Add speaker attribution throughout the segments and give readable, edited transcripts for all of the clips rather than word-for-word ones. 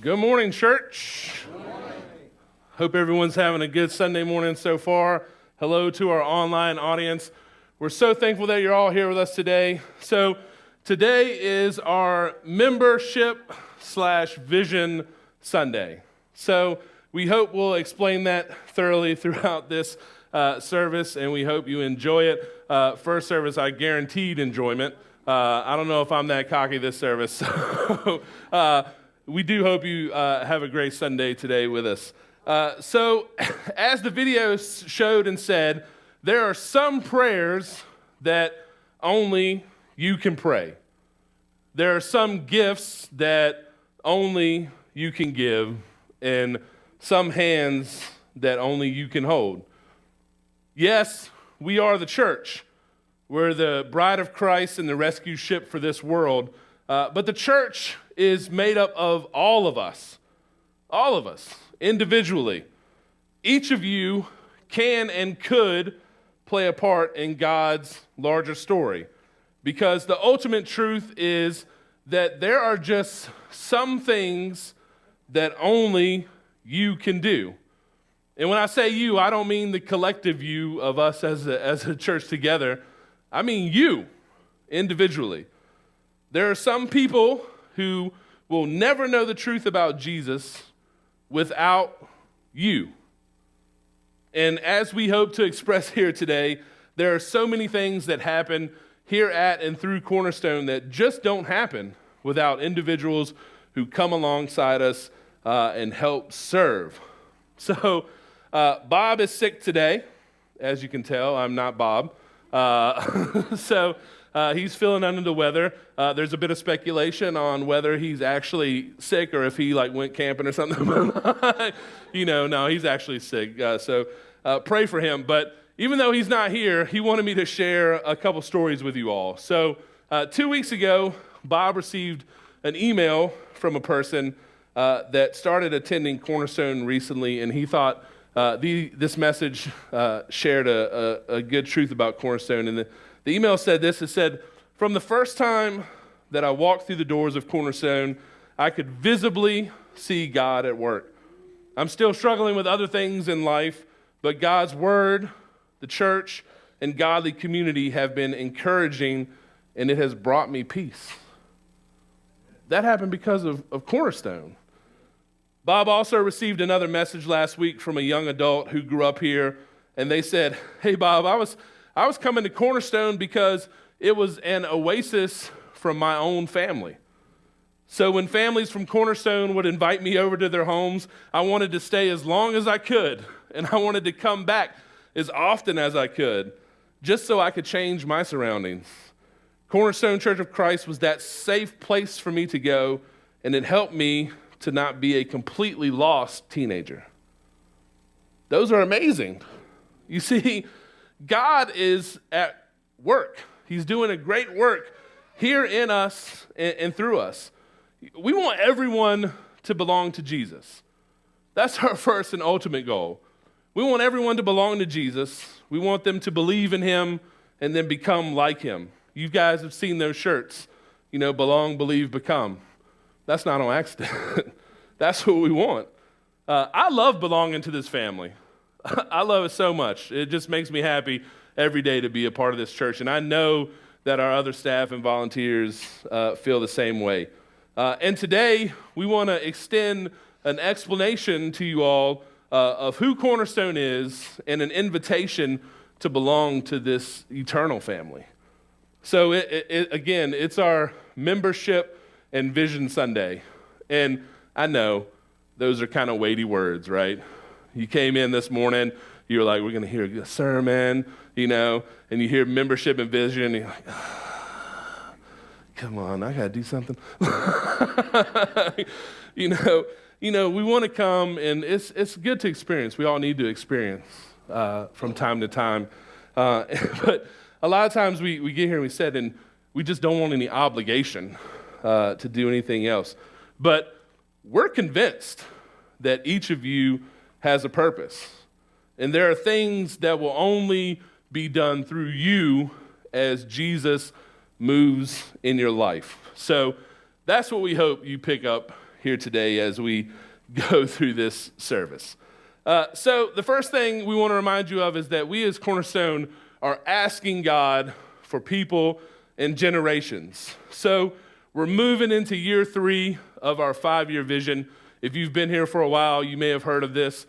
Speaker 1: Good morning, church. Good morning. Hope everyone's having a good Sunday morning so far. Hello to our online audience. We're so thankful that you're all here with us today. So today is our membership/vision Sunday. So we hope we'll explain that thoroughly throughout this service, and we hope you enjoy it. First service, I guaranteed enjoyment. I don't know if I'm that cocky this service. So, we do hope you have a great Sunday today with us. So, as the video showed and said, there are some prayers that only you can pray. There are some gifts that only you can give, and some hands that only you can hold. Yes, we are the church. We're the bride of Christ and the rescue ship for this world. But the church is made up of all of us, individually. Each of you can and could play a part in God's larger story, because the ultimate truth is that there are just some things that only you can do. And when I say you, I don't mean the collective you of us as a church together. I mean you, individually. There are some people who will never know the truth about Jesus without you. And as we hope to express here today, there are so many things that happen here at and through Cornerstone that just don't happen without individuals who come alongside us and help serve. So Bob is sick today. As you can tell, I'm not Bob. So he's feeling under the weather. There's a bit of speculation on whether he's actually sick or if he went camping or something. No, he's actually sick. So pray for him. But even though he's not here, he wanted me to share a couple stories with you all. So 2 weeks ago, Bob received an email from a person that started attending Cornerstone recently, and he thought this message shared a good truth about Cornerstone. And the email said this. It said, "From the first time that I walked through the doors of Cornerstone, I could visibly see God at work. I'm still struggling with other things in life, but God's word, the church, and godly community have been encouraging, and it has brought me peace." That happened because of Cornerstone. Bob also received another message last week from a young adult who grew up here, and they said, "Hey, Bob, I was coming to Cornerstone because it was an oasis from my own family. So when families from Cornerstone would invite me over to their homes, I wanted to stay as long as I could, and I wanted to come back as often as I could, just so I could change my surroundings. Cornerstone Church of Christ was that safe place for me to go, and it helped me to not be a completely lost teenager." Those are amazing. You see, God is at work. He's doing a great work here in us and through us. We want everyone to belong to Jesus. That's our first and ultimate goal. We want everyone to belong to Jesus. We want them to believe in him and then become like him. You guys have seen those shirts, belong, believe, become. That's not on accident. That's what we want. I love belonging to this family. I love it so much. It just makes me happy every day to be a part of this church. And I know that our other staff and volunteers feel the same way. And today, we want to extend an explanation to you all of who Cornerstone is and an invitation to belong to this eternal family. So again, it's our membership and vision Sunday. And I know those are kind of weighty words, right? You came in this morning, you were like, we're going to hear a sermon, and you hear membership and vision, and you're like, come on, I got to do something. We want to come, and it's good to experience. We all need to experience from time to time. But a lot of times we get here and we said, and we just don't want any obligation to do anything else. But we're convinced that each of you has a purpose. And there are things that will only be done through you as Jesus moves in your life. So that's what we hope you pick up here today as we go through this service. So the first thing we want to remind you of is that we as Cornerstone are asking God for people and generations. So we're moving into year 3 of our 5-year vision. If you've been here for a while, you may have heard of this.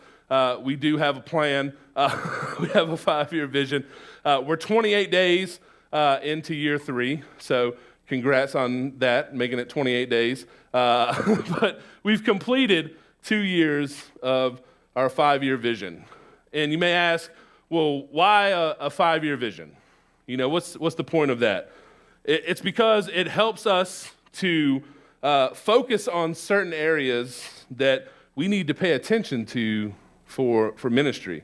Speaker 1: We do have a plan. We have a 5-year vision. We're 28 days into year 3, so congrats on that, making it 28 days. But we've completed 2 years of our 5-year vision. And you may ask, well, why a 5-year vision? You know, what's the point of that? It's because it helps us to focus on certain areas that we need to pay attention to for ministry.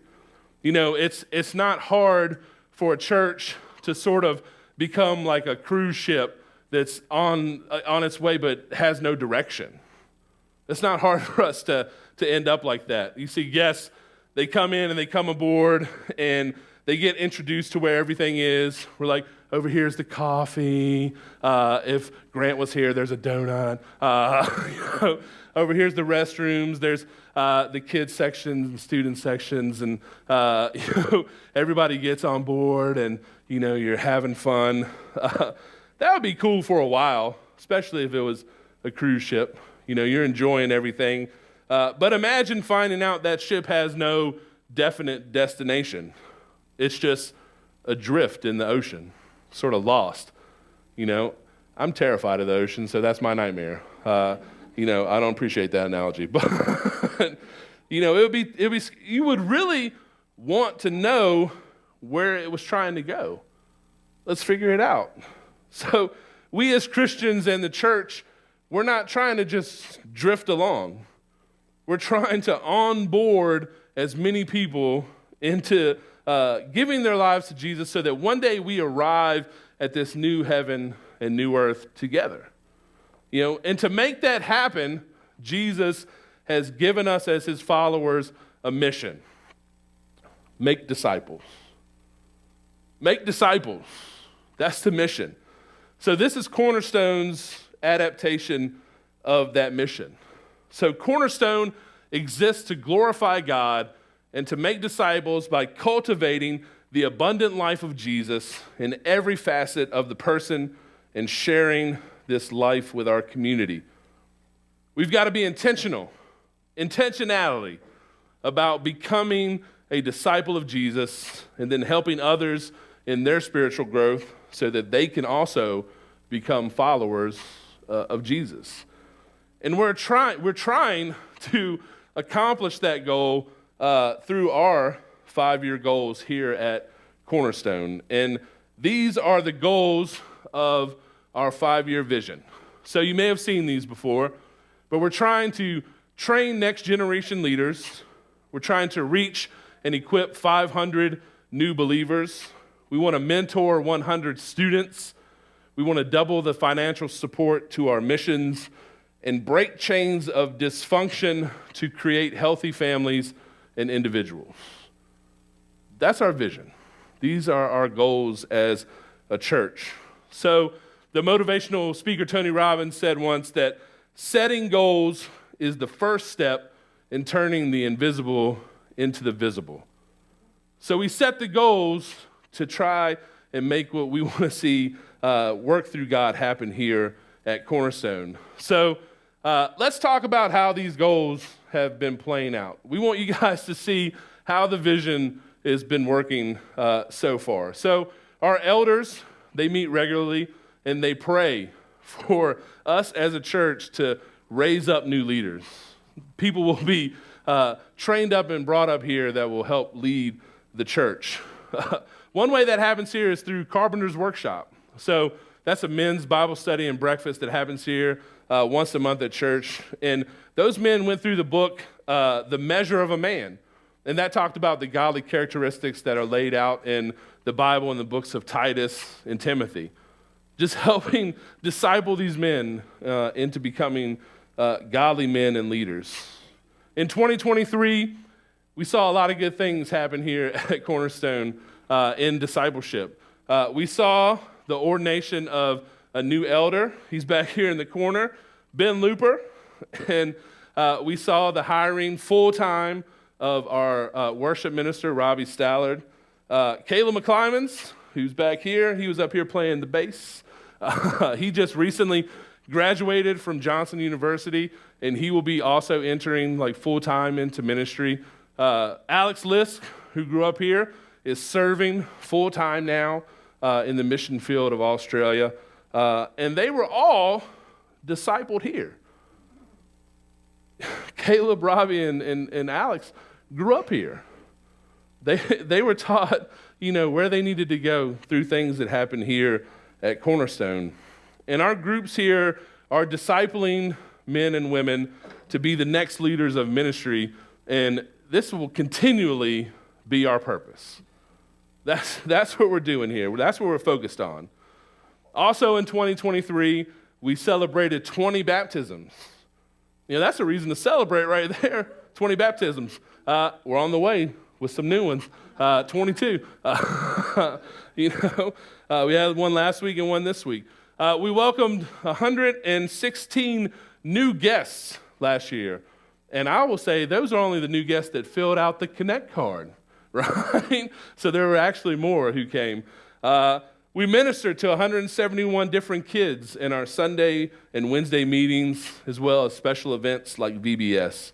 Speaker 1: You know, it's not hard for a church to sort of become like a cruise ship that's on its way but has no direction. It's not hard for us to end up like that. You see, yes, they come in and they come aboard and they get introduced to where everything is. We're like, over here's the coffee. If Grant was here, there's a donut. Over here's the restrooms. There's the kids sections, the student sections, and everybody gets on board, and you're having fun. That would be cool for a while, especially if it was a cruise ship. You're enjoying everything. But imagine finding out that ship has no definite destination. It's just adrift in the ocean, sort of lost. I'm terrified of the ocean, so that's my nightmare. I don't appreciate that analogy, but it would be you would really want to know where it was trying to go. Let's figure it out. So we as Christians and the church, we're not trying to just drift along. We're trying to onboard as many people into giving their lives to Jesus so that one day we arrive at this new heaven and new earth together. And to make that happen, Jesus has given us as his followers a mission. Make disciples. Make disciples. That's the mission. So this is Cornerstone's adaptation of that mission. So Cornerstone exists to glorify God and to make disciples by cultivating the abundant life of Jesus in every facet of the person and sharing this life with our community. We've got to be intentionality about becoming a disciple of Jesus and then helping others in their spiritual growth so that they can also become followers of Jesus. And we're trying to accomplish that goal through our 5-year goals here at Cornerstone. And these are the goals of our 5-year vision. So you may have seen these before, but we're trying to train next generation leaders. We're trying to reach and equip 500 new believers. We want to mentor 100 students. We want to double the financial support to our missions and break chains of dysfunction to create healthy families and individuals. That's our vision. These are our goals as a church. So the motivational speaker Tony Robbins said once that setting goals is the first step in turning the invisible into the visible. So we set the goals to try and make what we want to see work through God happen here at Cornerstone. So let's talk about how these goals have been playing out. We want you guys to see how the vision has been working so far. So our elders, they meet regularly and they pray for us as a church to raise up new leaders. People will be trained up and brought up here that will help lead the church. One way that happens here is through Carpenter's Workshop. So that's a men's Bible study and breakfast that happens here once a month at church. And those men went through the book, The Measure of a Man. And that talked about the godly characteristics that are laid out in the Bible in the books of Titus and Timothy. Just helping disciple these men into becoming godly men and leaders. In 2023, we saw a lot of good things happen here at Cornerstone in discipleship. We saw the ordination of a new elder. He's back here in the corner, Ben Looper. And we saw the hiring full-time of our worship minister, Robbie Stallard. Caleb McClymans, who's back here, he was up here playing the bass. He just recently graduated from Johnson University, and he will be also entering like full-time into ministry. Alex Lisk, who grew up here, is serving full-time now in the mission field of Australia. And they were all discipled here. Caleb, Robbie, and Alex grew up here. They were taught, where they needed to go through things that happened here at Cornerstone. And our groups here are discipling men and women to be the next leaders of ministry, and this will continually be our purpose. That's what we're doing here. That's what we're focused on. Also in 2023, we celebrated 20 baptisms. That's a reason to celebrate right there. 20 baptisms. We're on the way with some new ones. 22. We had one last week and one this week. We welcomed 116 new guests last year. And I will say those are only the new guests that filled out the Connect card, right? So there were actually more who came. We ministered to 171 different kids in our Sunday and Wednesday meetings, as well as special events like VBS.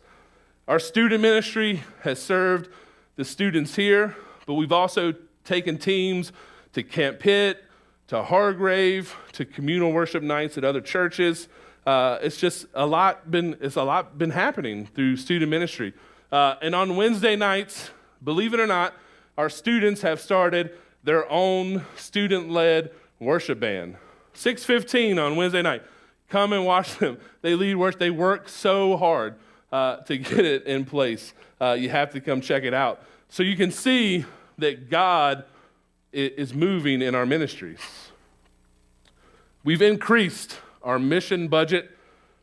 Speaker 1: Our student ministry has served the students here, but we've also taken teams to Camp Pitt, to Hargrave, to communal worship nights at other churches. It's a lot been happening through student ministry. And on Wednesday nights, believe it or not, our students have started their own student-led worship band. 6:15 on Wednesday night. Come and watch them. They lead worship. They work so hard to get it in place. You have to come check it out. So you can see that God is moving in our ministries. We've increased our mission budget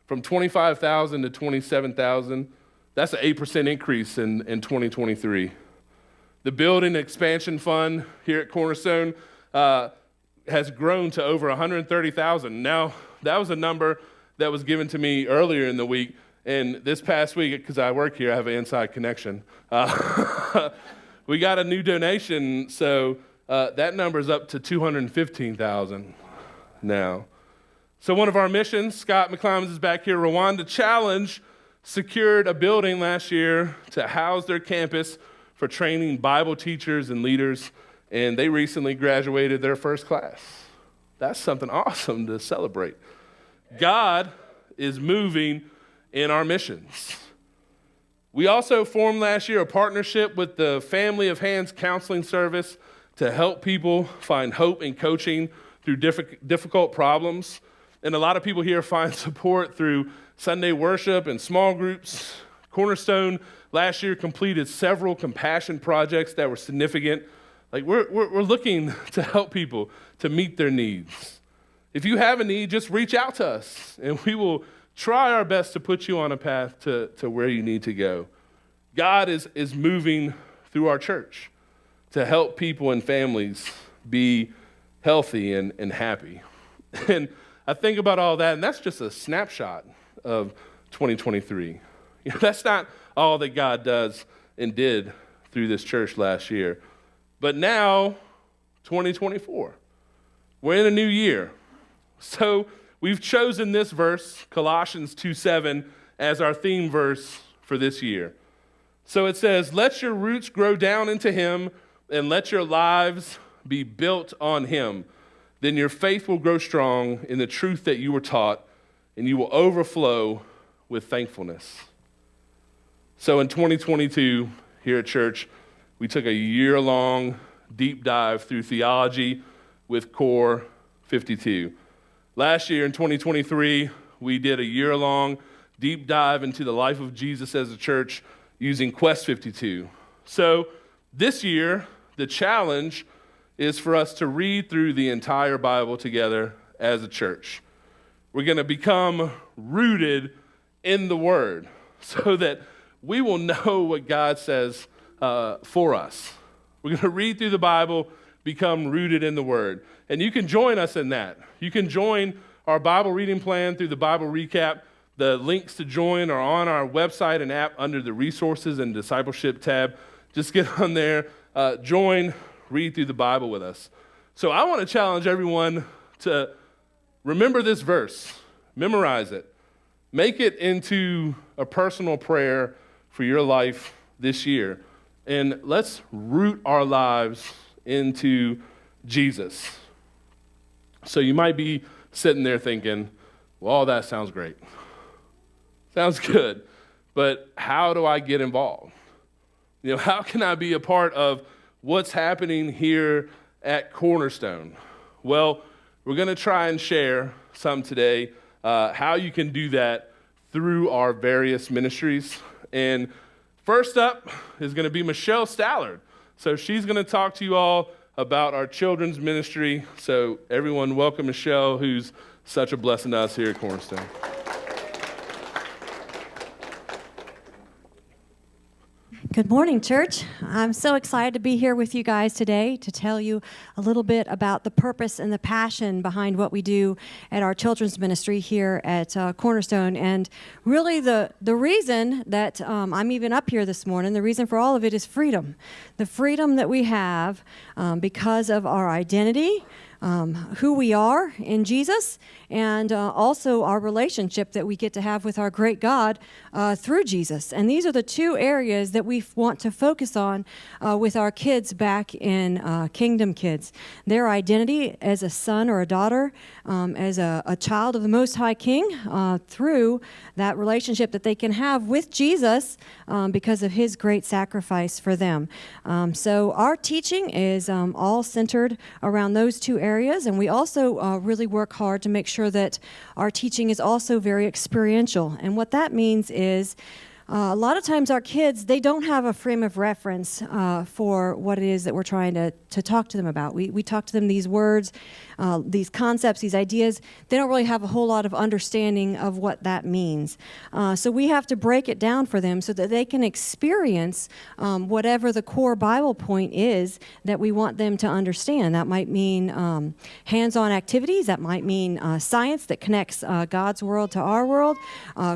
Speaker 1: from $25,000 to $27,000. That's an 8% increase in 2023. The building expansion fund here at Cornerstone has grown to over $130,000. Now, that was a number that was given to me earlier in the week, and this past week, because I work here, I have an inside connection. We got a new donation, so that number is up to $215,000 now. So one of our missions, Scott McClymans is back here. Rwanda Challenge secured a building last year to house their campus for training Bible teachers and leaders, and they recently graduated their first class. That's something awesome to celebrate. God is moving in our missions. We also formed last year a partnership with the Family of Hands Counseling Service to help people find hope in coaching through difficult problems. And a lot of people here find support through Sunday worship and small groups. Cornerstone last year completed several compassion projects that were significant. Like we're looking to help people to meet their needs. If you have a need, just reach out to us, and we will try our best to put you on a path to where you need to go. God is moving through our church to help people and families be healthy and happy. And I think about all that, and that's just a snapshot of 2023. That's not all that God does and did through this church last year. But now, 2024, we're in a new year. So we've chosen this verse, Colossians 2:7, as our theme verse for this year. So it says, "Let your roots grow down into him, and let your lives be built on him. Then your faith will grow strong in the truth that you were taught, and you will overflow with thankfulness." So in 2022, here at church, we took a year-long deep dive through theology with Core 52. Last year in 2023, we did a year-long deep dive into the life of Jesus as a church using Quest 52. So this year, the challenge is for us to read through the entire Bible together as a church. We're going to become rooted in the Word so that we will know what God says for us. We're going to read through the Bible, become rooted in the Word. And you can join us in that. You can join our Bible reading plan through the Bible recap The links to join are on our website and app under the Resources and Discipleship tab. Just get on there, join, read through the Bible with us. So I want to challenge everyone to remember this verse, memorize it, make it into a personal prayer for your life this year, and let's root our lives into Jesus. So you might be sitting there thinking, well, all that sounds great. Sounds good, but how do I get involved? How can I be a part of what's happening here at Cornerstone? Well, we're going to try and share some today, how you can do that through our various ministries. And first up is going to be Michelle Stallard. So she's going to talk to you all about our children's ministry. So everyone welcome Michelle, who's such a blessing to us here at Cornerstone.
Speaker 2: Good morning, church. I'm so excited to be here with you guys today to tell you a little bit about the purpose and the passion behind what we do at our children's ministry here at Cornerstone. And really the reason that I'm even up here this morning, the reason for all of it is freedom. The freedom that we have because of our identity, who we are in Jesus, and also our relationship that we get to have with our great God through Jesus. And these are the two areas that we want to focus on with our kids back in Kingdom Kids. Their identity as a son or a daughter, as a child of the Most High King, through that relationship that they can have with Jesus because of his great sacrifice for them. So our teaching is all centered around those two areas, and we also really work hard to make sure that our teaching is also very experiential. And what that means is a lot of times our kids, they don't have a frame of reference for what it is that we're trying to talk to them about. We talk to them these words, these concepts, these ideas. They don't really have a whole lot of understanding of what that means. So we have to break it down for them so that they can experience whatever the core Bible point is that we want them to understand. That might mean hands-on activities. That might mean science that connects God's world to our world,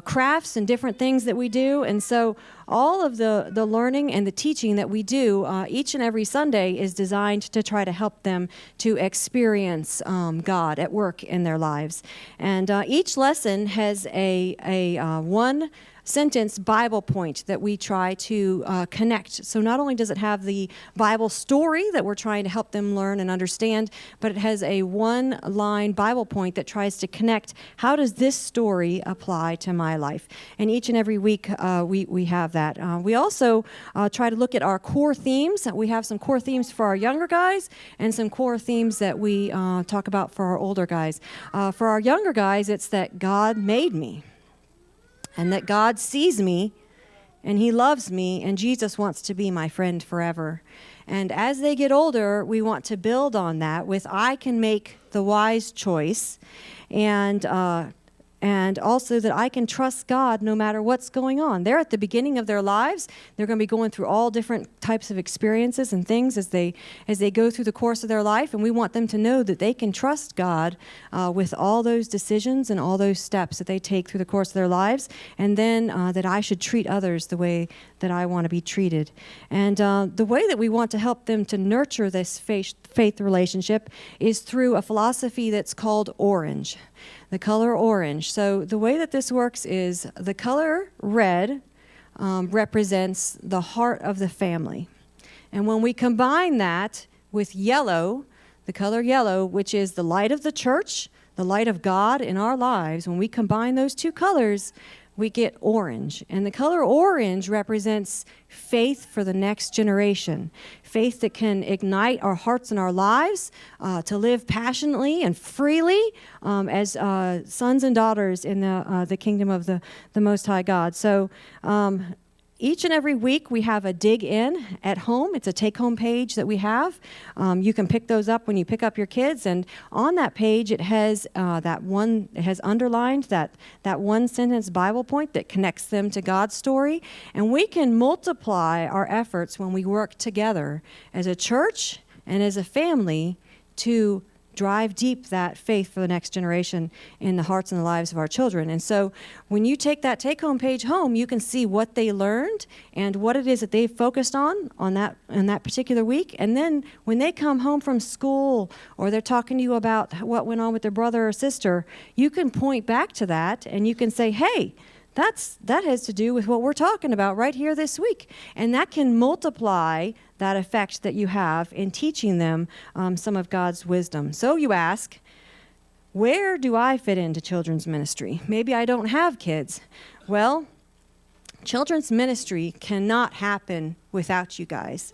Speaker 2: crafts and different things that we do. And so all of the learning and the teaching that we do each and every Sunday is designed to try to help them to experience God at work in their lives. And each lesson has a one sentence Bible point that we try to connect. So not only does it have the Bible story that we're trying to help them learn and understand, but it has a one-line Bible point that tries to connect, how does this story apply to my life? And each and every week we have that. We also try to look at our core themes. We have some core themes for our younger guys and some core themes that we talk about for our older guys. For our younger guys, it's that God made me, and that God sees me, and he loves me, and Jesus wants to be my friend forever. And as they get older, we want to build on that with I can make the wise choice, and also that I can trust God no matter what's going on. They're at the beginning of their lives. They're going to be going through all different types of experiences and things as they go through the course of their life, and we want them to know that they can trust God with all those decisions and all those steps that they take through the course of their lives, and then that I should treat others the way that I want to be treated. And the way that we want to help them to nurture this faith relationship is through a philosophy that's called orange. The color orange. So the way that this works is the color red represents the heart of the family. And when we combine that with yellow, the color yellow, which is the light of the church, the light of God in our lives, when we combine those two colors, we get orange. And the color orange represents faith for the next generation. Faith that can ignite our hearts and our lives to live passionately and freely as sons and daughters in the kingdom of the Most High God. So each and every week we have a dig in at home. It's a take-home page that we have. You can pick those up when you pick up your kids, and on that page it has it has underlined that one sentence Bible point that connects them to God's story. And we can multiply our efforts when we work together as a church and as a family to drive deep that faith for the next generation in the hearts and the lives of our children. And so when you take that take-home page home, you can see what they learned and what it is that they've focused on that particular week. And then when they come home from school or they're talking to you about what went on with their brother or sister, you can point back to that and you can say, hey, that has to do with what we're talking about right here this week. And that can multiply that effect that you have in teaching them some of God's wisdom. So you ask, where do I fit into children's ministry? Maybe I don't have kids. Well, children's ministry cannot happen without you guys.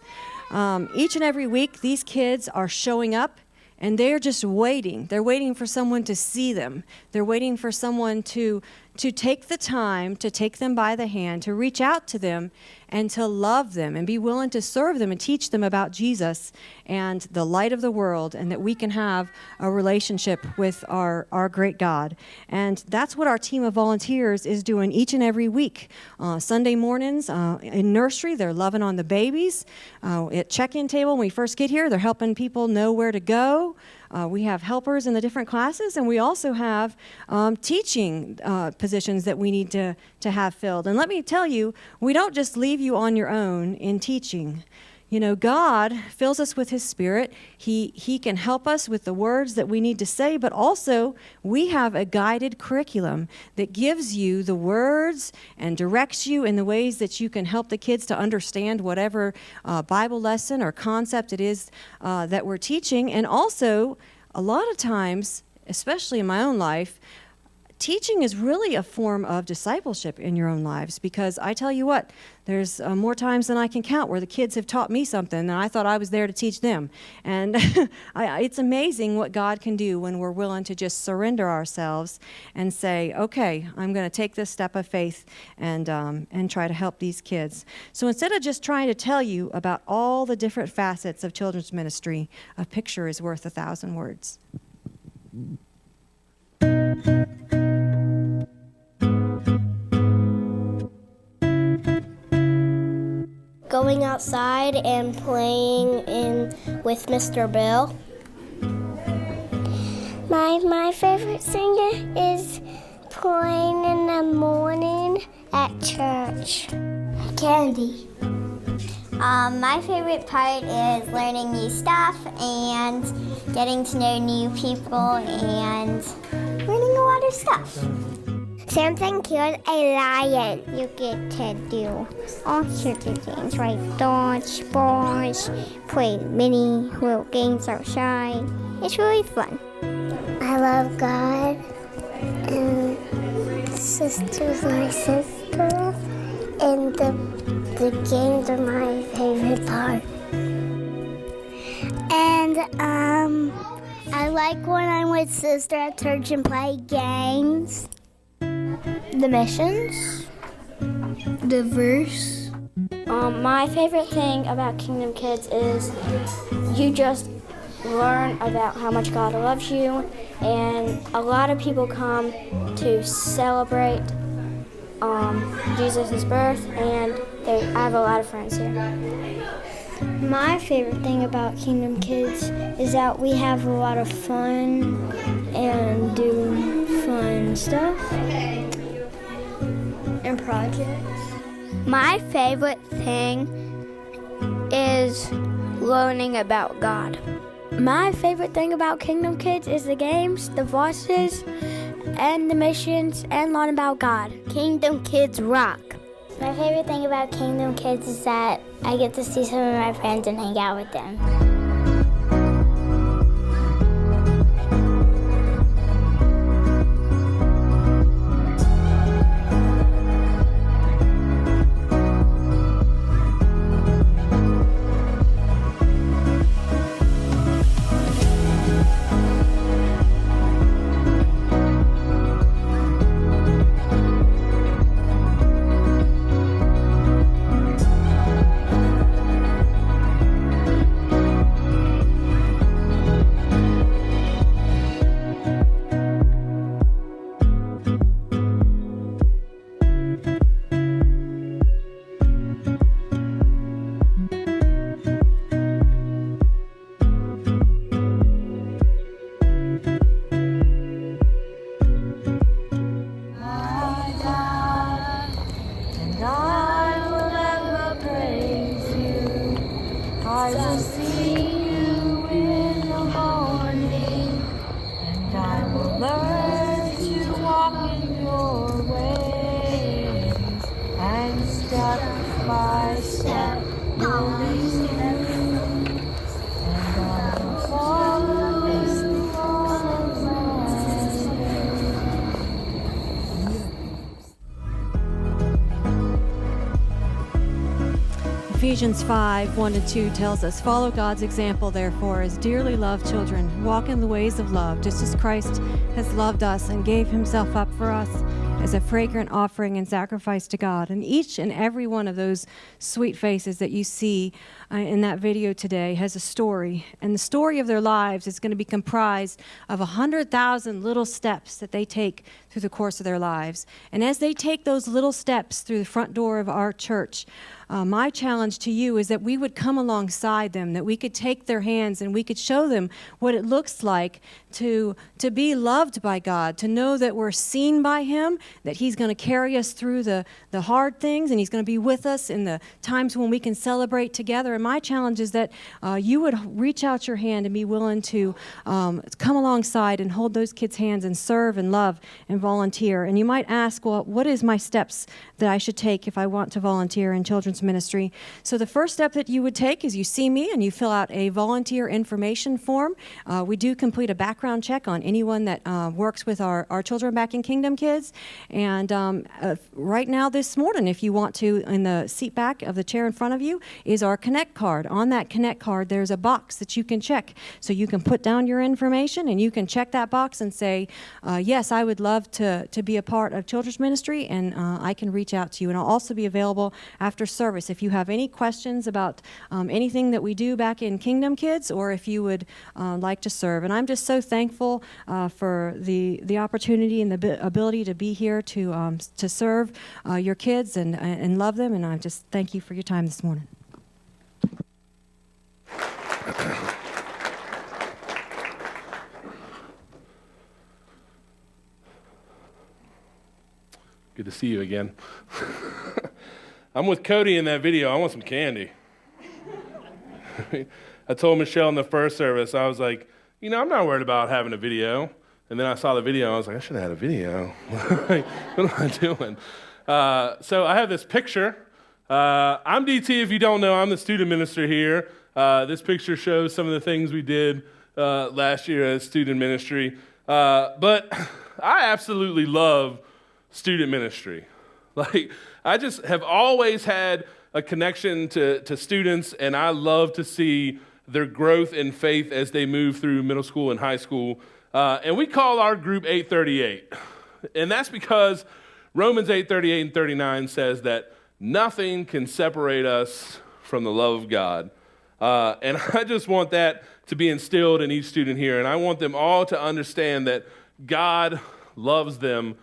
Speaker 2: Each and every week, these kids are showing up, and they're just waiting. They're waiting for someone to see them. They're waiting for someone to take the time to take them by the hand, to reach out to them and to love them and be willing to serve them and teach them about Jesus and the light of the world, and that we can have a relationship with our great God. And that's what our team of volunteers is doing each and every week. Sunday mornings in nursery, they're loving on the babies. At check-in table, when we first get here, they're helping people know where to go. We have helpers in the different classes, and we also have teaching positions that we need to have filled. And let me tell you, we don't just leave you on your own in teaching. You know, God fills us with His Spirit. He can help us with the words that we need to say, but also we have a guided curriculum that gives you the words and directs you in the ways that you can help the kids to understand whatever Bible lesson or concept it is that we're teaching. And also, a lot of times, especially in my own life, teaching is really a form of discipleship in your own lives, because I tell you what, there's more times than I can count where the kids have taught me something and I thought I was there to teach them. And it's amazing what God can do when we're willing to just surrender ourselves and say, okay, I'm going to take this step of faith and try to help these kids. So instead of just trying to tell you about all the different facets of children's ministry, a picture is worth 1,000 words.
Speaker 3: Going outside and playing with Mr. Bill. My favorite thing is playing in the morning at church. Candy. My favorite part is learning new stuff and getting to know new people and learning a lot of stuff. Samson killed a lion. You get to do all sorts of things, like dodge, balls, play mini little games outside. It's really fun. I love God and sister's my sister, and the games are my favorite part. And I like when I'm with sister at church and play games. The missions, the verse. My favorite thing about Kingdom Kids is you just learn about how much God loves you, and a lot of people come to celebrate Jesus' birth, and I have a lot of friends here. My favorite thing about Kingdom Kids is that we have a lot of fun and do fun stuff and projects. My favorite thing is learning about God. My favorite thing about Kingdom Kids is the games, the voices, and the missions, and learning about God. Kingdom Kids rock. My favorite thing about Kingdom Kids is that I get to see some of my friends and hang out with them.
Speaker 2: Ephesians 5:1-2 tells us, "Follow God's example, therefore, as dearly loved children. Walk in the ways of love, just as Christ has loved us and gave himself up for us as a fragrant offering and sacrifice to God." And each and every one of those sweet faces that you see in that video today has a story. And the story of their lives is going to be comprised of 100,000 little steps that they take through the course of their lives. And as they take those little steps through the front door of our church, my challenge to you is that we would come alongside them, that we could take their hands and we could show them what it looks like to be loved by God, to know that we're seen by him, that he's going to carry us through the hard things, and he's going to be with us in the times when we can celebrate together. And my challenge is that you would reach out your hand and be willing to come alongside and hold those kids' hands and serve and love and volunteer. And you might ask, well, what is my steps that I should take if I want to volunteer in children's ministry? So the first step that you would take is you see me and you fill out a volunteer information form. We do complete a background check on anyone that works with our children back in Kingdom Kids. And right now this morning, if you want to, in the seat back of the chair in front of you is our Connect card. On that Connect card, there's a box that you can check. So you can put down your information and you can check that box and say, yes, I would love to be a part of children's ministry, and I can reach out to you. And I'll also be available after service if you have any questions about anything that we do back in Kingdom Kids, or if you would like to serve. And I'm just so thankful for the opportunity and the ability to be here to serve your kids and love them. And I just thank you for your time this morning.
Speaker 1: Good to see you again. I'm with Cody in that video. I want some candy. I told Michelle in the first service, I was like, I'm not worried about having a video. And then I saw the video, and I was like, I should have had a video. Like, what am I doing? So I have this picture. I'm DT, if you don't know. I'm the student minister here. This picture shows some of the things we did last year as student ministry. But I absolutely love student ministry. Like, I just have always had a connection to students, and I love to see their growth in faith as they move through middle school and high school. And we call our group 838. And that's because Romans 8:38 and 39 says that nothing can separate us from the love of God. And I just want that to be instilled in each student here. And I want them all to understand that God loves them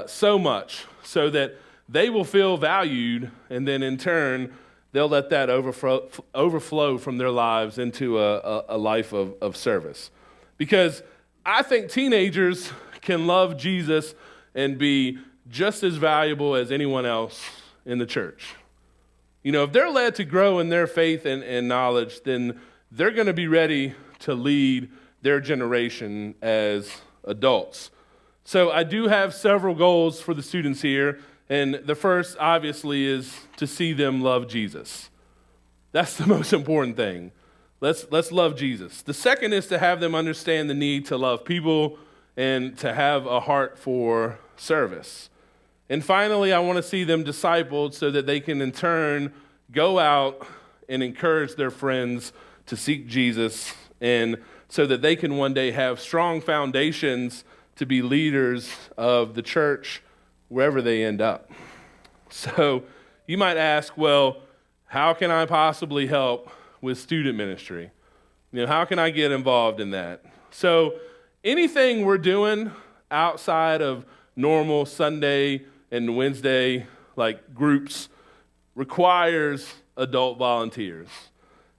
Speaker 1: so much, so that they will feel valued, and then in turn, they'll let that overflow from their lives into a life of service. Because I think teenagers can love Jesus and be just as valuable as anyone else in the church. If they're led to grow in their faith and knowledge, then they're going to be ready to lead their generation as adults. So I do have several goals for the students here, and the first, obviously, is to see them love Jesus. That's the most important thing. Let's love Jesus. The second is to have them understand the need to love people and to have a heart for service. And finally, I want to see them discipled so that they can, in turn, go out and encourage their friends to seek Jesus, and so that they can one day have strong foundations to be leaders of the church wherever they end up. So you might ask, well, how can I possibly help with student ministry? How can I get involved in that? So anything we're doing outside of normal Sunday and Wednesday groups requires adult volunteers.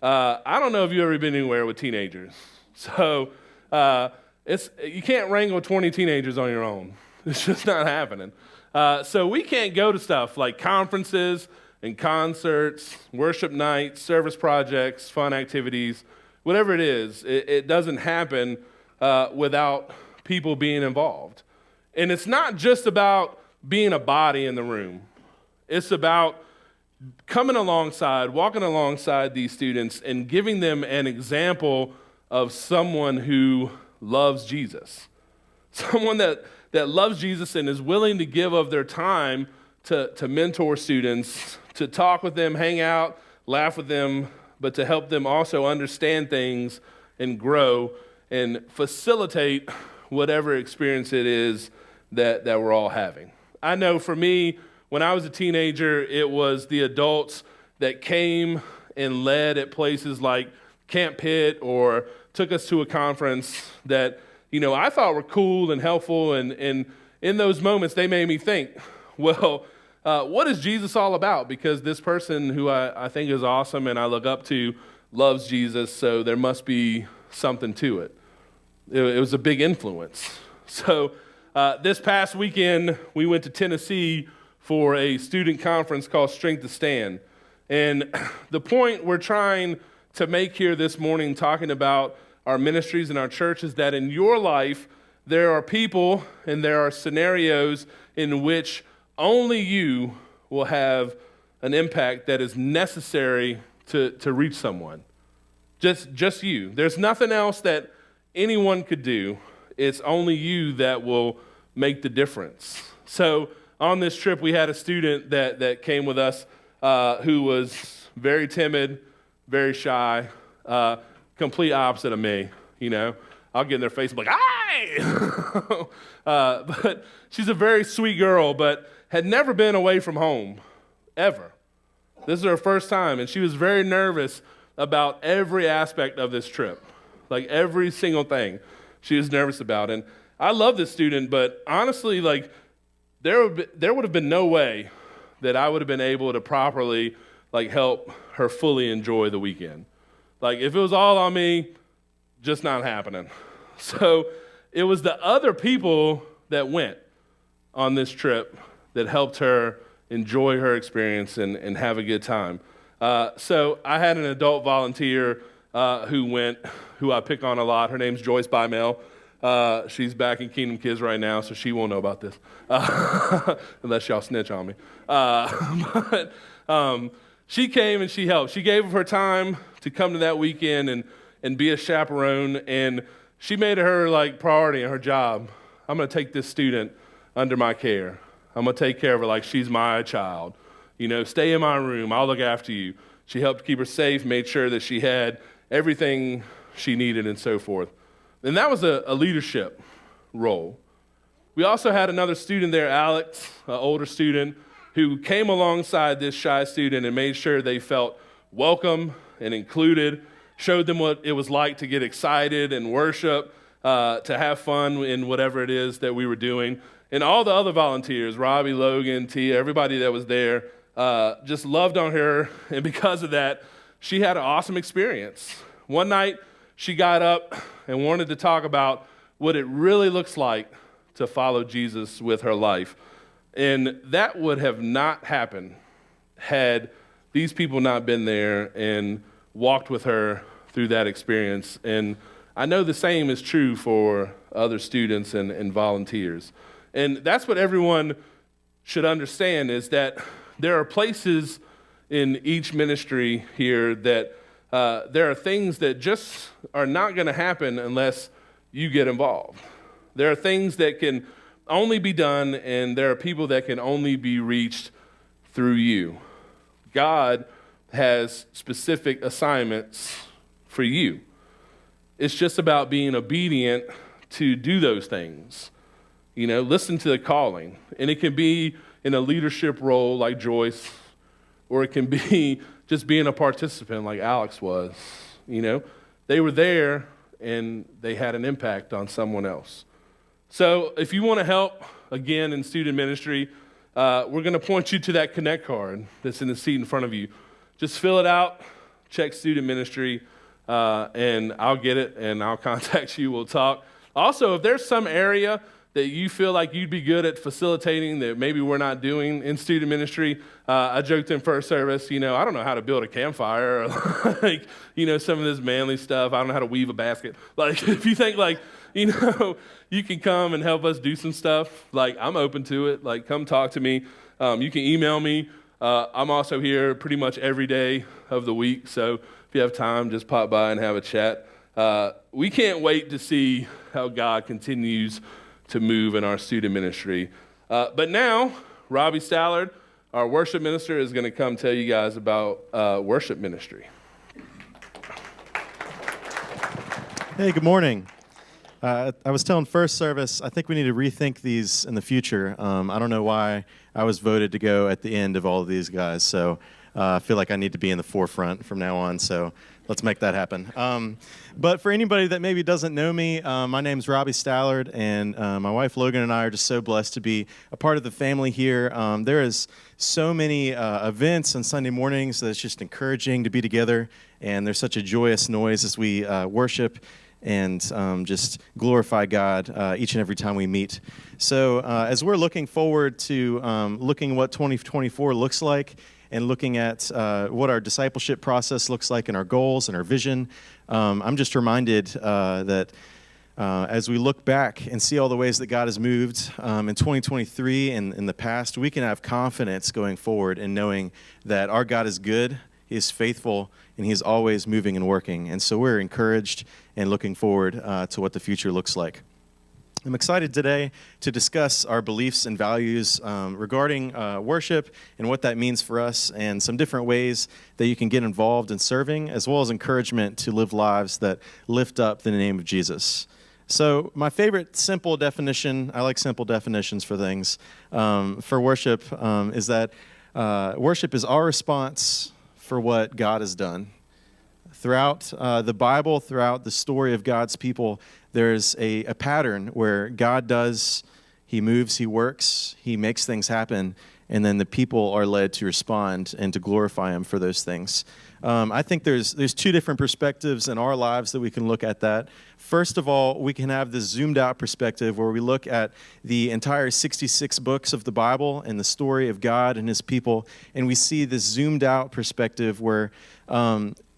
Speaker 1: I don't know if you've ever been anywhere with teenagers. So you can't wrangle 20 teenagers on your own. It's just not happening. So we can't go to stuff like conferences and concerts, worship nights, service projects, fun activities, whatever it is. It doesn't happen without people being involved. And it's not just about being a body in the room. It's about coming alongside, walking alongside these students and giving them an example of someone who loves Jesus. Someone that loves Jesus and is willing to give of their time to mentor students, to talk with them, hang out, laugh with them, but to help them also understand things and grow and facilitate whatever experience it is that we're all having. I know for me, when I was a teenager, it was the adults that came and led at places like Camp Pitt or took us to a conference that, I thought were cool and helpful. And in those moments, they made me think, well, what is Jesus all about? Because this person who I think is awesome and I look up to loves Jesus, so there must be something to it. It was a big influence. So this past weekend, we went to Tennessee for a student conference called Strength to Stand. And the point we're trying to make here this morning, talking about our ministries and our church, is that in your life, there are people and there are scenarios in which only you will have an impact that is necessary to reach someone. Just you. There's nothing else that anyone could do. It's only you that will make the difference. So on this trip, we had a student that came with us who was very timid, very shy, complete opposite of me. I'll get in their face and be like, "Hi!" But she's a very sweet girl, but had never been away from home, ever. This is her first time, and she was very nervous about every aspect of this trip, like every single thing she was nervous about. And I love this student, but honestly, there would have been no way that I would have been able to properly help her fully enjoy the weekend. If it was all on me, just not happening. So it was the other people that went on this trip that helped her enjoy her experience and have a good time. So I had an adult volunteer who I pick on a lot. Her name's Joyce Bymel. She's back in Kingdom Kids right now, so she won't know about this, unless y'all snitch on me. But she came and she helped. She gave of her time to come to that weekend and be a chaperone, and she made it her priority in her job. I'm going to take this student under my care. I'm going to take care of her like she's my child. Stay in my room. I'll look after you. She helped keep her safe, made sure that she had everything she needed and so forth. And that was a leadership role. We also had another student there, Alex, an older student, who came alongside this shy student and made sure they felt welcome and included, showed them what it was like to get excited and worship, to have fun in whatever it is that we were doing. And all the other volunteers, Robbie, Logan, Tia, everybody that was there, just loved on her. And because of that, she had an awesome experience. One night, she got up and wanted to talk about what it really looks like to follow Jesus with her life. And that would have not happened had these people not been there and walked with her through that experience. And I know the same is true for other students and volunteers. And that's what everyone should understand, is that there are places in each ministry here that there are things that just are not going to happen unless you get involved. There are things that can only be done, and there are people that can only be reached through you. God has specific assignments for you. It's just about being obedient to do those things. Listen to the calling. And it can be in a leadership role like Joyce, or it can be just being a participant like Alex was. They were there and they had an impact on someone else. So if you want to help, again, in student ministry, we're going to point you to that Connect card that's in the seat in front of you. Just fill it out, check student ministry, and I'll get it and I'll contact you. We'll talk. Also, if there's some area that you feel like you'd be good at facilitating that maybe we're not doing in student ministry, I joked in first service, I don't know how to build a campfire, or some of this manly stuff. I don't know how to weave a basket. If you think you can come and help us do some stuff, I'm open to it. Come talk to me. You can email me. I'm also here pretty much every day of the week, so if you have time, just pop by and have a chat. We can't wait to see how God continues to move in our student ministry. But now, Robbie Stallard, Our worship minister is going to come tell you guys about worship ministry.
Speaker 4: Hey, good morning. I was telling first service, I think we need to rethink these in the future. I don't know why I was voted to go at the end of all of these guys, so I feel like I need to be in the forefront from now on, so let's make that happen. But for anybody that maybe doesn't know me, my name's Robbie Stallard, and my wife Logan and I are just so blessed to be a part of the family here. There is so many events on Sunday mornings that it's just encouraging to be together, and there's such a joyous noise as we worship and just glorify God each and every time we meet. So as we're looking forward to looking what 2024 looks like and looking at what our discipleship process looks like and our goals and our vision, I'm just reminded that as we look back and see all the ways that God has moved in 2023 and in the past, we can have confidence going forward in knowing that our God is good, He is faithful, and He is always moving and working. And so we're encouraged and looking forward to what the future looks like. I'm excited today to discuss our beliefs and values regarding worship and what that means for us, and some different ways that you can get involved in serving, as well as encouragement to live lives that lift up the name of Jesus. So my favorite simple definition, I like simple definitions for things, for worship is that worship is our response for what God has done. Throughout the Bible, throughout the story of God's people, there's a pattern where God does, He moves, He works, He makes things happen, and then the people are led to respond and to glorify Him for those things. I think there's two different perspectives in our lives that we can look at that. First of all, we can have this zoomed out perspective where we look at the entire 66 books of the Bible and the story of God and His people, and we see this zoomed out perspective where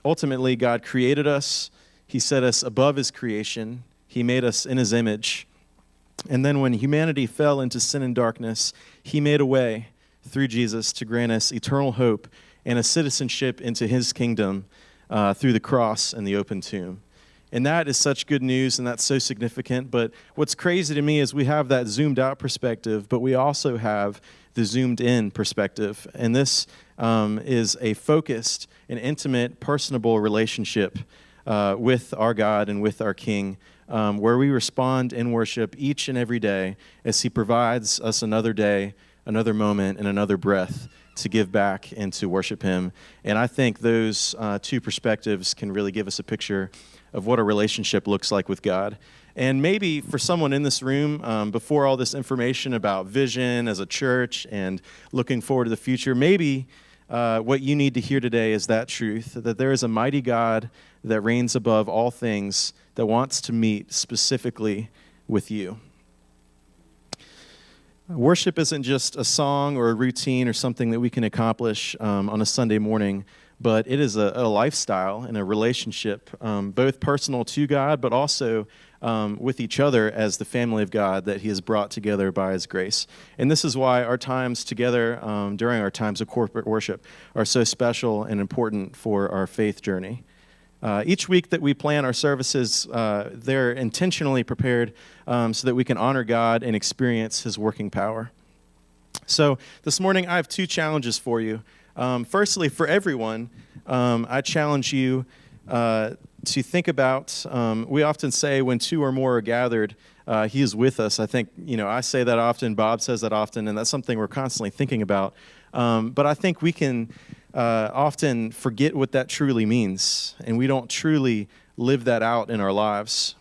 Speaker 4: ultimately God created us, He set us above His creation, He made us in His image, and then when humanity fell into sin and darkness, He made a way through Jesus to grant us eternal hope and a citizenship into His kingdom through the cross and the open tomb. And that is such good news, and that's so significant. But what's crazy to me is we have that zoomed out perspective, but we also have the zoomed in perspective. And this is a focused and intimate, personable relationship with our God and with our King, where we respond in worship each and every day as He provides us another day, another moment, and another breath to give back and to worship Him. And I think those two perspectives can really give us a picture of what a relationship looks like with God. And maybe for someone in this room, before all this information about vision as a church and looking forward to the future, maybe what you need to hear today is that truth, that there is a mighty God that reigns above all things, that wants to meet specifically with you. Worship isn't just a song or a routine or something that we can accomplish on a Sunday morning, but it is a lifestyle and a relationship, both personal to God, but also with each other as the family of God that He has brought together by His grace. And this is why our times together during our times of corporate worship are so special and important for our faith journey. Each week that we plan our services, they're intentionally prepared so that we can honor God and experience His working power. So this morning I have two challenges for you. Firstly, for everyone, I challenge you to think about, we often say when two or more are gathered, He is with us. I think, I say that often, Bob says that often, and that's something we're constantly thinking about. But I think we can often forget what that truly means, and we don't truly live that out in our lives.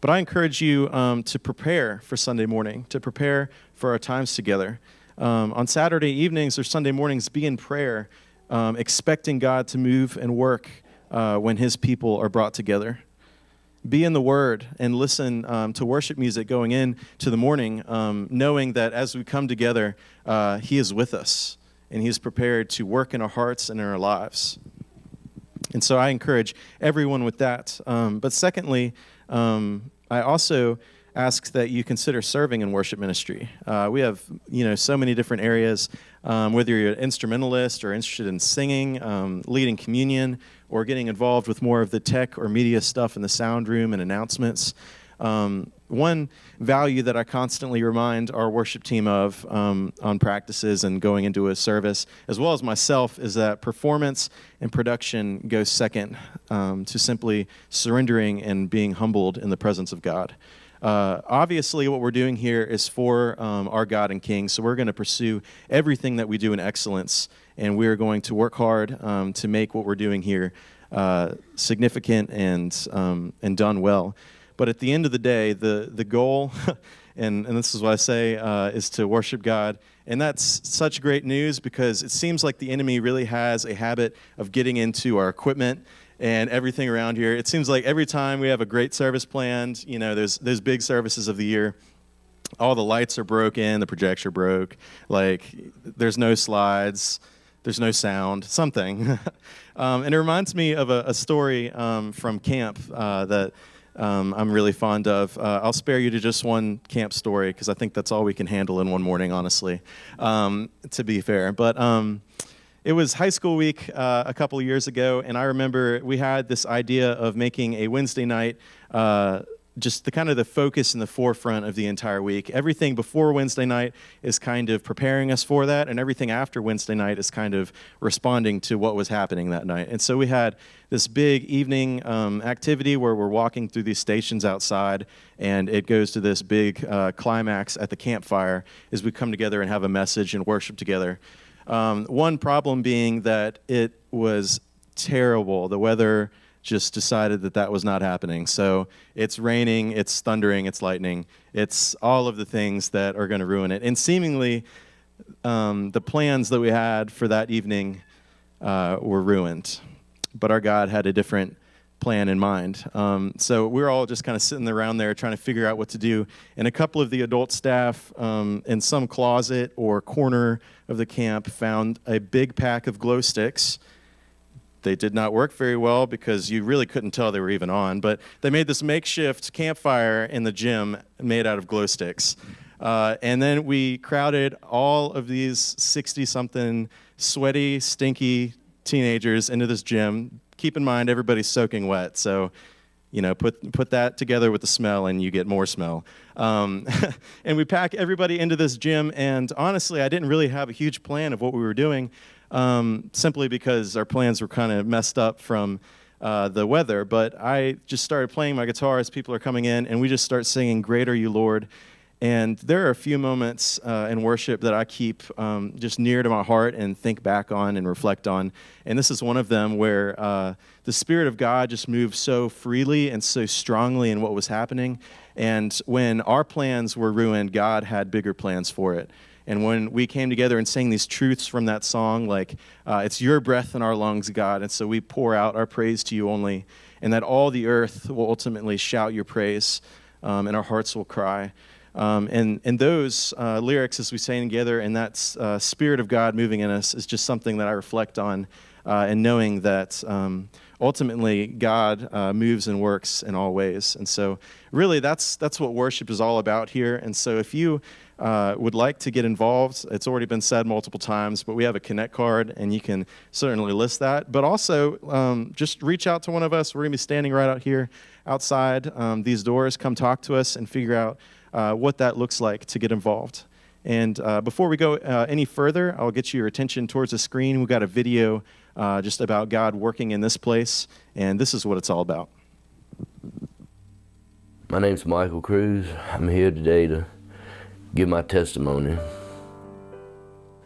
Speaker 4: But I encourage you to prepare for Sunday morning, to prepare for our times together. On Saturday evenings or Sunday mornings, be in prayer, expecting God to move and work when His people are brought together. Be in the Word and listen to worship music going into the morning, knowing that as we come together, He is with us, and He is prepared to work in our hearts and in our lives. And so I encourage everyone with that. But secondly, I also ask that you consider serving in worship ministry. We have, so many different areas, whether you're an instrumentalist or interested in singing, leading communion, or getting involved with more of the tech or media stuff in the sound room and announcements. one value that I constantly remind our worship team of on practices and going into a service, as well as myself, is that performance and production goes second to simply surrendering and being humbled in the presence of God. Obviously, what we're doing here is for our God and King, so we're going to pursue everything that we do in excellence, and we're going to work hard to make what we're doing here significant and done well. But at the end of the day, the goal, and this is what I say, is to worship God. And that's such great news because it seems like the enemy really has a habit of getting into our equipment and everything around here. It seems like every time we have a great service planned, you know, there's big services of the year, all the lights are broken, the projector broke, like there's no slides, there's no sound, something. And it reminds me of a story from camp that I'm really fond of. I'll spare you to just one camp story because I think that's all we can handle in one morning, honestly, to be fair. But it was high school week a couple of years ago, and I remember we had this idea of making a Wednesday night just the kind of the focus in the forefront of the entire week. Everything before Wednesday night is kind of preparing us for that, and everything after Wednesday night is kind of responding to what was happening that night. And so we had this big evening activity where we're walking through these stations outside, and it goes to this big climax at the campfire as we come together and have a message and worship together. One problem being that it was terrible. The weather just decided that was not happening. So it's raining, it's thundering, it's lightning. It's all of the things that are going to ruin it. And seemingly, the plans that we had for that evening were ruined. But our God had a different plan in mind. So we were all just kind of sitting around there trying to figure out what to do. And a couple of the adult staff in some closet or corner of the camp found a big pack of glow sticks. They did not work very well because you really couldn't tell they were even on, but they made this makeshift campfire in the gym made out of glow sticks. And then we crowded all of these 60-something sweaty, stinky teenagers into this gym. Keep in mind, everybody's soaking wet, so you know, put that together with the smell and you get more smell. And we pack everybody into this gym, and honestly, I didn't really have a huge plan of what we were doing, simply because our plans were kind of messed up from the weather. But I just started playing my guitar as people are coming in, and we just start singing, "Great Are You, Lord." And there are a few moments in worship that I keep just near to my heart and think back on and reflect on. And this is one of them where the Spirit of God just moved so freely and so strongly in what was happening. And when our plans were ruined, God had bigger plans for it. And when we came together and sang these truths from that song, like, it's your breath in our lungs, God, and so we pour out our praise to you only, and that all the earth will ultimately shout your praise, and our hearts will cry. And those lyrics, as we sang together, and that Spirit of God moving in us is just something that I reflect on, and knowing that ultimately God moves and works in all ways. And so really that's what worship is all about here. And so if you would like to get involved, it's already been said multiple times, but we have a Connect card, and you can certainly list that. But also, just reach out to one of us. We're going to be standing right out here outside these doors. Come talk to us and figure out what that looks like to get involved. And before we go any further, I'll get your attention towards the screen. We've got a video just about God working in this place, and this is what it's all about.
Speaker 5: My name's Michael Cruz. I'm here today to give my testimony.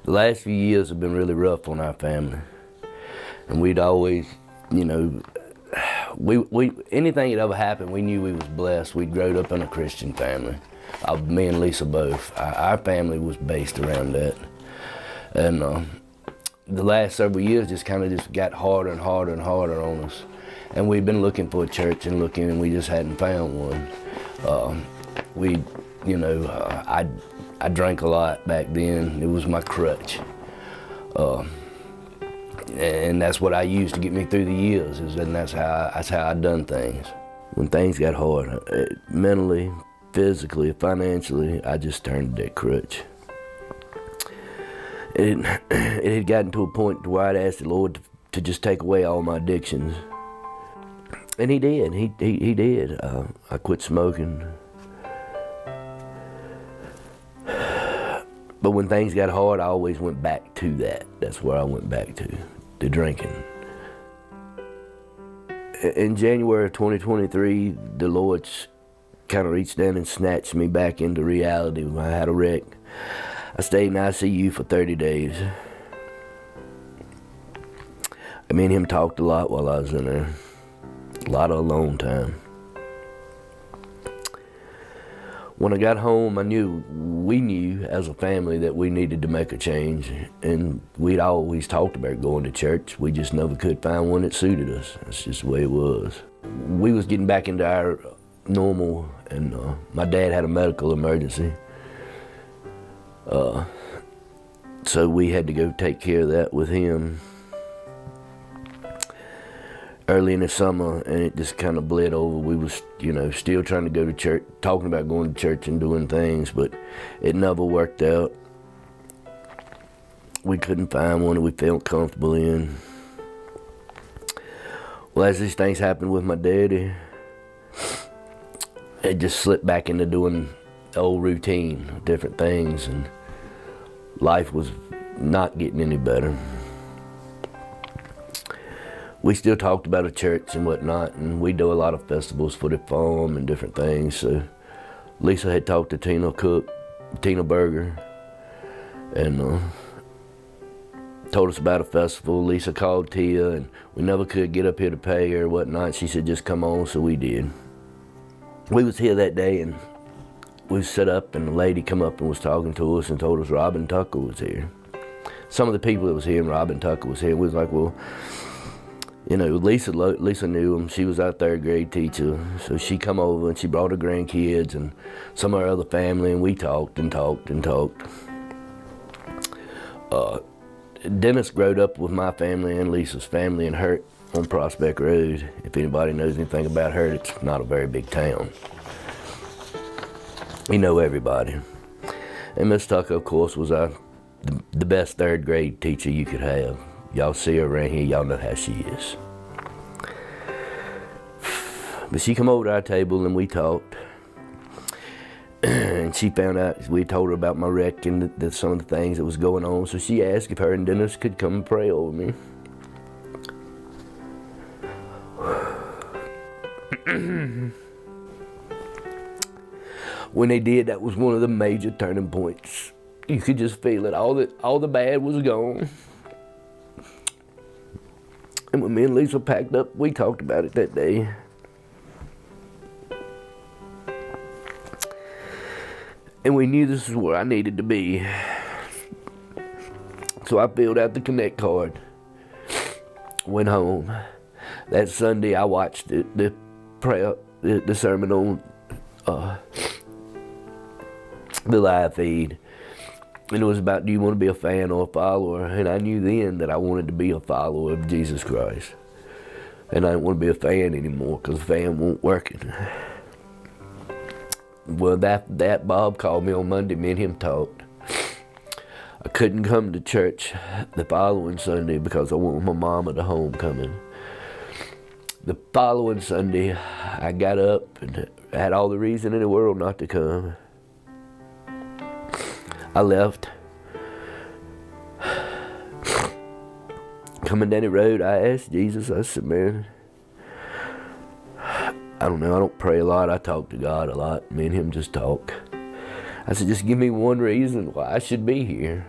Speaker 5: The last few years have been really rough on our family, and we'd always, you know, we anything that ever happened, we knew we was blessed. We'd grown up in a Christian family. Me and Lisa both. Our family was based around that, and the last several years just kind of got harder and harder and harder on us. And we've been looking for a church and looking, and we just hadn't found one. I drank a lot back then. It was my crutch. And that's what I used to get me through the years, and that's how I done things. When things got hard, mentally, physically, financially, I just turned to that crutch. It had gotten to a point where I'd asked the Lord to just take away all my addictions. And he did, he did. I quit smoking, But when things got hard, I always went back to that. That's where I went back to drinking. In January of 2023, the Lord kind of reached down and snatched me back into reality when I had a wreck. I stayed in ICU for 30 days. Me and him talked a lot while I was in there. A lot of alone time. When I got home, we knew as a family that we needed to make a change, and we'd always talked about going to church. We just never could find one that suited us. That's just the way it was. We was getting back into our normal, and my dad had a medical emergency. So we had to go take care of that with him early in the summer, and it just kind of bled over. We was, still trying to go to church, talking about going to church and doing things, but it never worked out. We couldn't find one that we felt comfortable in. Well, as these things happened with my daddy, it just slipped back into doing the old routine, different things, and life was not getting any better. We still talked about a church and whatnot, and we do a lot of festivals for the farm and different things. So Lisa had talked to Tina Berger, and told us about a festival. Lisa called Tia, and we never could get up here to pay her or whatnot. She said, just come on, so we did. We was here that day, and we set up, and the lady come up and was talking to us and told us Robin Tucker was here. Some of the people that was here, and Robin Tucker was here, and we was like, well, Lisa knew him. She was our third grade teacher. So she come over and she brought her grandkids and some of her other family, and we talked and talked and talked. Dennis growed up with my family and Lisa's family in Hurt on Prospect Road. If anybody knows anything about Hurt, it's not a very big town. You know everybody. And Miss Tucker, of course, was the best third grade teacher you could have. Y'all see her around here, y'all know how she is. But she come over to our table and we talked. And she found out, we told her about my wreck and some of the things that was going on. So she asked if her and Dennis could come and pray over me. When they did, that was one of the major turning points. You could just feel it, all the bad was gone. And when me and Lisa packed up, we talked about it that day. And we knew this is where I needed to be. So I filled out the Connect card, went home. That Sunday I watched the sermon on the live feed. And it was about, do you want to be a fan or a follower? And I knew then that I wanted to be a follower of Jesus Christ. And I didn't want to be a fan anymore because the fan wasn't working. Well, that Bob called me on Monday, me and him talked. I couldn't come to church the following Sunday because I went with my mom at the homecoming. The following Sunday, I got up and had all the reason in the world not to come. I left. Coming down the road, I asked Jesus, I said, man, I don't know, I don't pray a lot, I talk to God a lot. Me and him just talk. I said, just give me one reason why I should be here.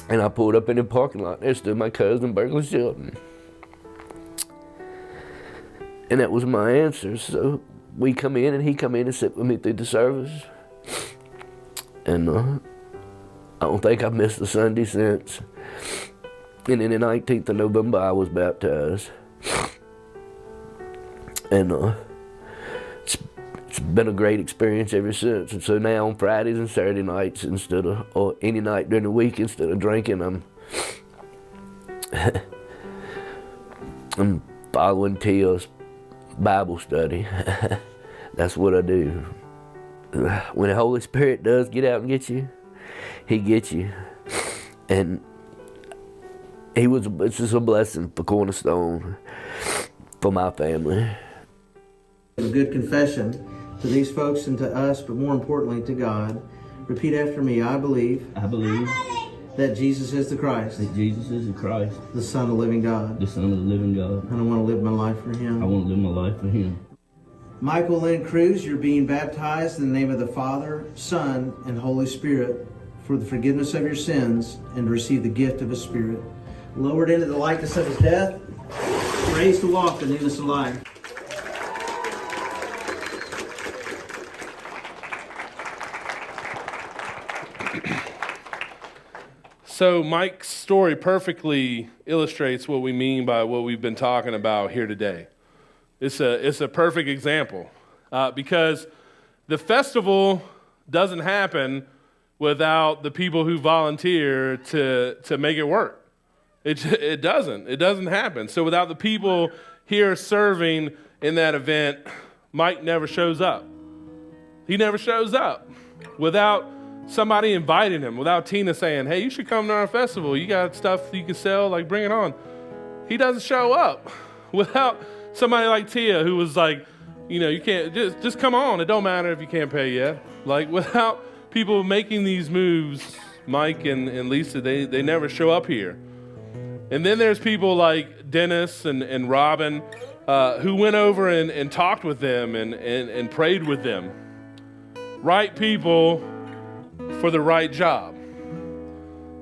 Speaker 5: And I pulled up in the parking lot, there stood my cousin, Berkeley Shelton. And that was my answer, so we come in and he come in and sit with me through the service. And I don't think I've missed a Sunday since. And then the 19th of November I was baptized. And it's been a great experience ever since. And so now on Fridays and Saturday nights, or any night during the week, instead of drinking, I'm following Tia's Bible study. That's what I do. When the Holy Spirit does get out and get you, he gets you. And it's just a blessing for Cornerstone, for my family.
Speaker 6: A good confession to these folks and to us, but more importantly to God. Repeat after me. I believe
Speaker 7: I believe
Speaker 6: that Jesus is the Christ,
Speaker 7: that Jesus is the Christ,
Speaker 6: the Son of the living God,
Speaker 7: the Son of the living God.
Speaker 6: and I want to live my life for
Speaker 7: I
Speaker 6: Him.
Speaker 7: want to live my life for Him.
Speaker 6: Michael Lynn Cruz, you're being baptized in the name of the Father, Son, and Holy Spirit for the forgiveness of your sins and to receive the gift of His Spirit. Lowered into the likeness of His death, raised to walk in newness of life.
Speaker 1: So Mike's story perfectly illustrates what we mean by what we've been talking about here today. It's a perfect example because the festival doesn't happen without the people who volunteer to make it work. It doesn't happen. So without the people here serving in that event, Mike never shows up. He never shows up without somebody inviting him, without Tina saying, hey, you should come to our festival. You got stuff you can sell, like bring it on. He doesn't show up without somebody like Tia who was like, you can't, just come on. It don't matter if you can't pay yet. Like without people making these moves, Mike and Lisa, they never show up here. And then there's people like Dennis and Robin who went over and talked with them and prayed with them. Right people for the right job.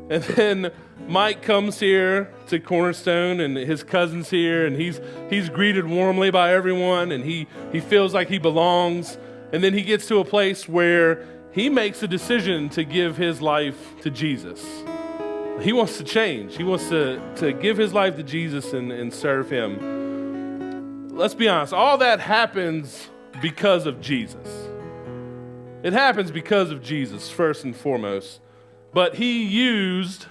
Speaker 1: And then Mike comes here to Cornerstone and his cousin's here and he's greeted warmly by everyone and he feels like he belongs. And then he gets to a place where he makes a decision to give his life to Jesus. He wants to change. He wants to give his life to Jesus and serve Him. Let's be honest, all that happens because of Jesus. It happens because of Jesus, first and foremost. But He used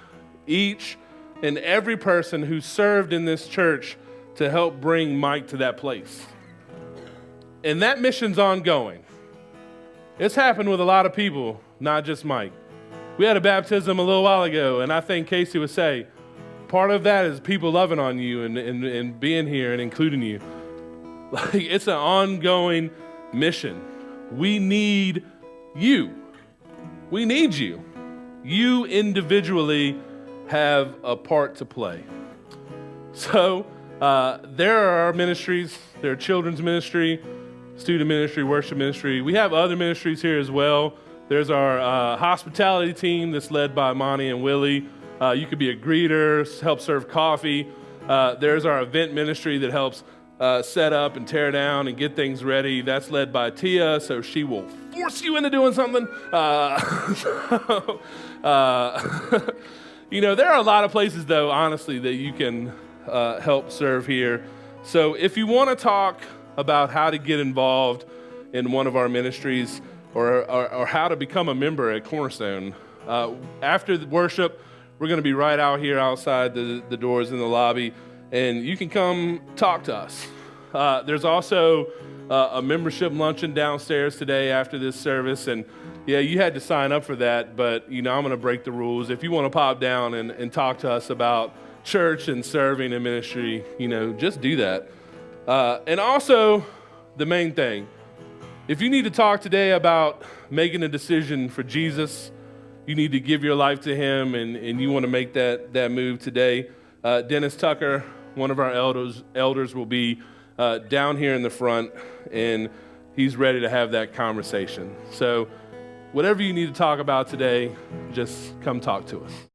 Speaker 1: each and every person who served in this church to help bring Mike to that place. And that mission's ongoing. It's happened with a lot of people, not just Mike. We had a baptism a little while ago, and I think Casey would say, part of that is people loving on you and being here and including you. Like, it's an ongoing mission. We need you. We need you. You individually have a part to play. So there are our ministries. There are children's ministry, student ministry, worship ministry. We have other ministries here as well. There's our hospitality team that's led by Monty and Willie. You could be a greeter, help serve coffee. There's our event ministry that helps set up and tear down and get things ready. That's led by Tia, so she will force you into doing something. There are a lot of places, though, honestly, that you can help serve here. So if you want to talk about how to get involved in one of our ministries or how to become a member at Cornerstone, after the worship, we're going to be right out here outside the doors in the lobby, and you can come talk to us. There's also a membership luncheon downstairs today after this service, and yeah, you had to sign up for that, but I'm going to break the rules. If you want to pop down and talk to us about church and serving in ministry, just do that. And also, the main thing, if you need to talk today about making a decision for Jesus, you need to give your life to Him, and you want to make that move today, Dennis Tucker, one of our elders will be down here in the front, and he's ready to have that conversation. So whatever you need to talk about today, just come talk to us.